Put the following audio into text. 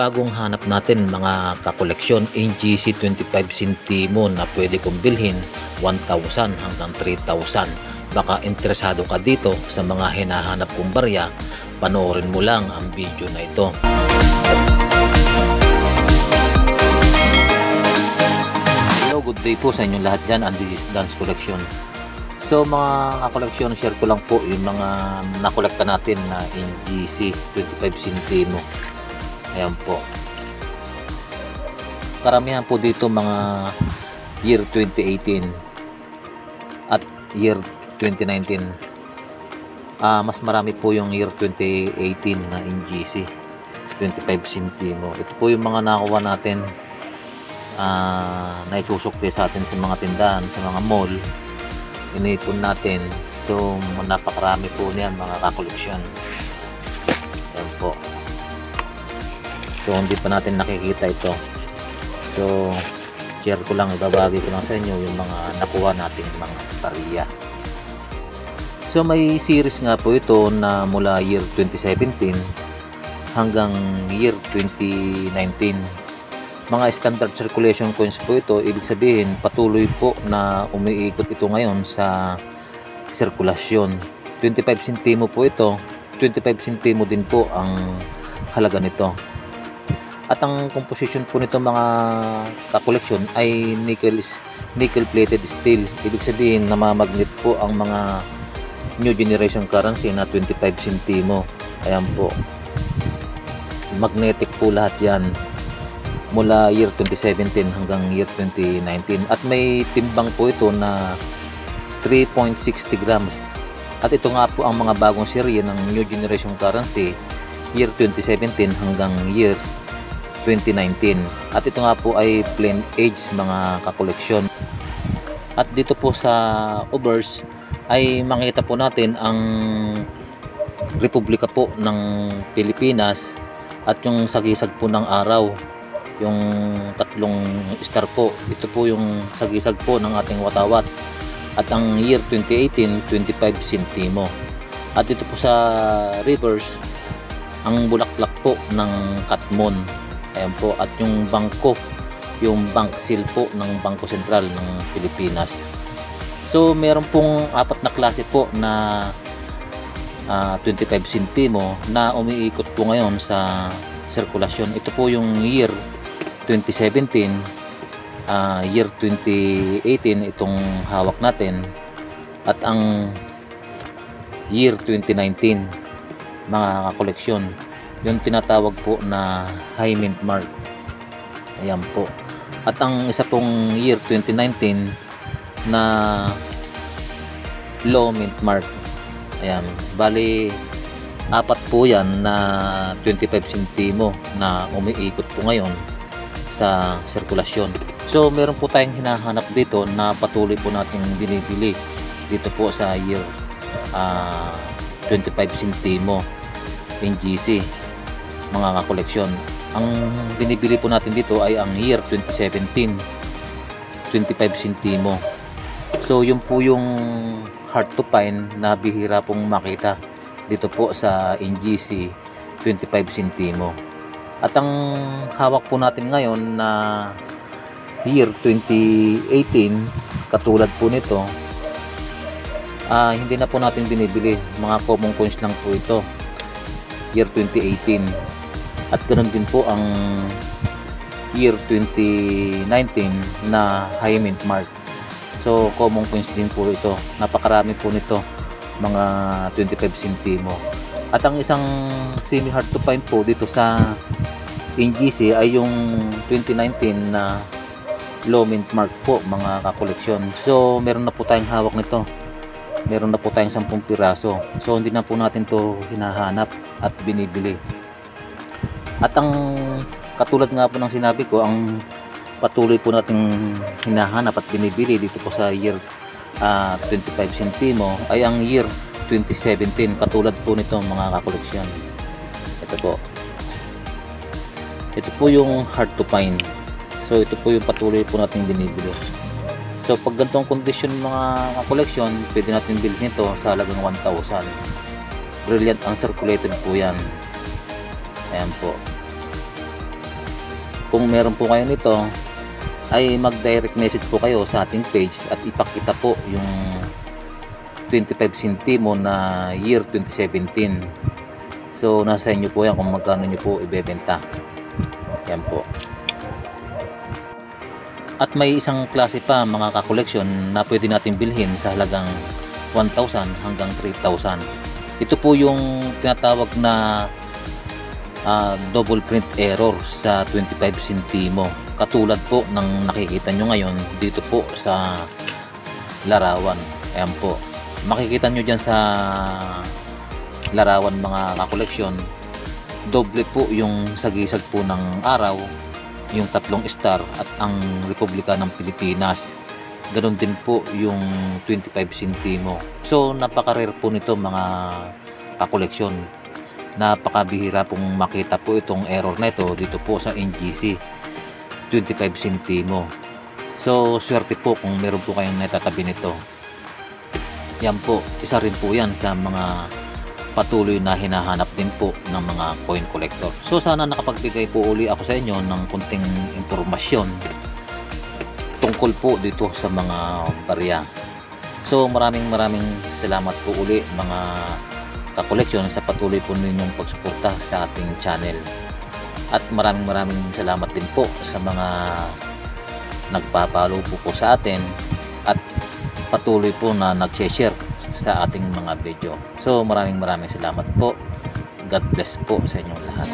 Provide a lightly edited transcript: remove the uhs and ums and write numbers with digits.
bagong hanap natin mga kakoleksyon, NGC 25 centimo na pwede kong bilhin 1,000 hanggang 3,000. Baka interesado ka dito sa mga hinahanap kong barya, panoorin mo lang ang video na ito. Hello, good day po sa inyong lahat dyan, and this is Dan's Collection. So mga kakoleksyon, share ko lang po yung mga nakolekta natin na NGC 25 centimo. Ayan po. Karamihan po dito mga year 2018 at year 2019. Mas marami po yung year 2018 na NGC 25 centimo. Ito po yung mga nakuha natin na isusukli sa atin sa mga tindahan, sa mga mall. Inipon natin. So napakarami po niyan mga kakoleksyon. Ayan po. So hindi pa natin nakikita ito. So share ko lang, ibabagi ko lang sa inyo yung mga nakuha nating mga barya. So may series nga po ito na mula year 2017 hanggang year 2019. Mga standard circulation coins po ito, ibig sabihin patuloy po na umiikot ito ngayon sa sirkulasyon. 25 centimo po ito, 25 centimo din po ang halaga nito. At ang composition po nito mga kakoleksyon ay nickel plated steel. Ibig sabihin namamagnet po ang mga new generation currency na 25 centimo. Ayan po. Magnetic po lahat yan. Mula year 2017 hanggang year 2019. At may timbang po ito na 3.60 grams. At ito nga po ang mga bagong serye ng new generation currency year 2017 hanggang year 2019. At ito nga po ay plain age mga kakoleksyon. At dito po sa obverse ay makikita po natin ang Republika po ng Pilipinas at yung sagisag po ng araw, yung tatlong star po. Ito po yung sagisag po ng ating watawat. At ang year 2018 25 centimo. At ito po sa reverse ang bulaklak po ng Katmon. Ayan po. At yung bangko, yung bank seal po ng Bangko Sentral ng Pilipinas. So meron pong apat na klase po na 25 centimo na umiikot po ngayon sa sirkulasyon. Ito po yung year 2017, year 2018 itong hawak natin, at ang year 2019 mga kakoleksyon, yung tinatawag po na high mint mark. Ayan po. At ang isa pong year 2019 na low mint mark. Ayan, bali apat po yan na 25 centimo na umiikot po ngayon sa sirkulasyon. So meron po tayong hinahanap dito na patuloy po nating binibili dito po sa year 25 centimo NGC mga kakoleksyon. Ang binibili po natin dito ay ang year 2017 25 centimo. So yun po yung hard to find na bihira pong makita dito po sa NGC 25 centimo. At ang hawak po natin ngayon na year 2018 katulad po nito, hindi na po natin binibili, mga common coins lang po ito year 2018. At ganoon din po ang year 2019 na high mint mark. So common coins din po ito, napakarami po nito, mga 25 centimo. At ang isang semi hard to find po dito sa NGC ay yung 2019 na low mint mark po mga kakoleksyon. So meron na po tayong hawak nito, meron na po tayong 10 piraso. So hindi na po natin to hinahanap at binibili. At ang katulad nga po ng sinabi ko, ang patuloy po nating hinahanap at binibili dito po sa year 25 centimo ay ang year 2017 katulad po nito mga kakoleksyon. Ito po. Ito po yung hard to find. So ito po yung patuloy po nating binibili. So pag ganitong kondisyon mga kakoleksyon, pwede natin bilhin ito sa halagang 1,000. Brilliant ang circulated po yan. Ayan po. kung meron po kayo nito, ay mag-direct message po kayo sa ating page at ipakita po yung 25 centimo na year 2017. So nasa inyo po yan kung magkano nyo po ibebenta. Yan po. At may isang klase pa mga ka-collection na pwede natin bilhin sa halagang 1,000 hanggang 3,000. Ito po yung tinatawag na double print error sa 25 centimo. Katulad po ng nakikita nyo ngayon dito po sa larawan. Ayan po. Makikita nyo dyan sa larawan mga ka-collection, doble po yung sagisag po ng araw, yung 3 star at ang Republika ng Pilipinas. Ganon din po yung 25 centimo. So napaka-rare po nito mga ka-collection. Napakabihira pong makita po itong error na ito dito po sa NGC 25 centimo. So swerte po kung meron po kayong natatabi nito. Yan po, isa rin po yan sa mga patuloy na hinahanap din po ng mga coin collector. So sana nakapagbigay po uli ako sa inyo ng kunting impormasyon tungkol po dito sa mga barya. So maraming salamat po uli mga ka-collection sa patuloy po ninyong pagsuporta sa ating channel. At maraming salamat din po sa mga nagpapalo po sa atin at patuloy po na nag-share sa ating mga video. So maraming salamat po. God bless po sa inyong lahat.